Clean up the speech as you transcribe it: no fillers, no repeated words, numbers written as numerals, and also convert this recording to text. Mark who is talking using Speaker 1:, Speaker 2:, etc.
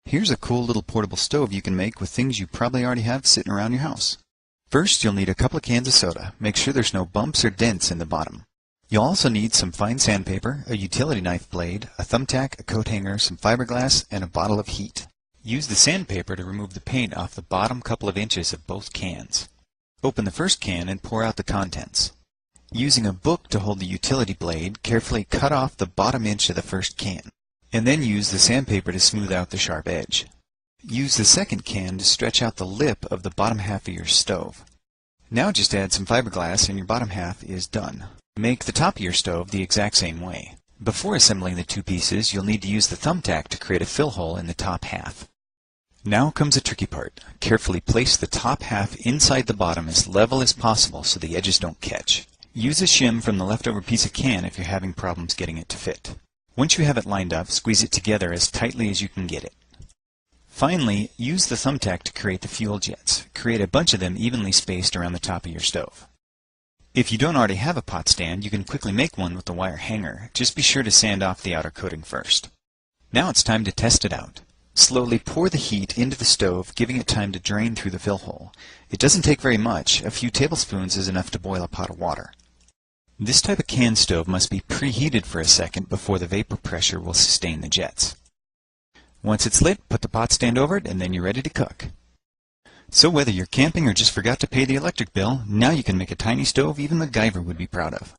Speaker 1: Here's a cool little portable stove you can make with things you probably already have sitting around your house. First, you'll need a couple of cans of soda. Make sure there's no bumps or dents in the bottom. You'll also need some fine sandpaper, a utility knife blade, a thumbtack, a coat hanger, some fiberglass, and a bottle of heat. Use the sandpaper to remove the paint off the bottom couple of inches of both cans. Open the first can and pour out the contents. Using a book to hold the utility blade, carefully cut off the bottom inch of the first can, and then use the sandpaper to smooth out the sharp edge. Use the second can to stretch out the lip of the bottom half of your stove. Now just add some fiberglass and your bottom half is done. Make the top of your stove the exact same way. Before assembling the two pieces, you'll need to use the thumbtack to create a fill hole in the top half. Now comes the tricky part. Carefully place the top half inside the bottom as level as possible so the edges don't catch. Use a shim from the leftover piece of can if you're having problems getting it to fit. Once you have it lined up, squeeze it together as tightly as you can get it. Finally, use the thumbtack to create the fuel jets. Create a bunch of them evenly spaced around the top of your stove. If you don't already have a pot stand, you can quickly make one with the wire hanger. Just be sure to sand off the outer coating first. Now it's time to test it out. Slowly pour the heat into the stove, giving it time to drain through the fill hole. It doesn't take very much. A few tablespoons is enough to boil a pot of water. This type of can stove must be preheated for a second before the vapor pressure will sustain the jets. Once it's lit, put the pot stand over it and then you're ready to cook. So whether you're camping or just forgot to pay the electric bill, now you can make a tiny stove even MacGyver would be proud of.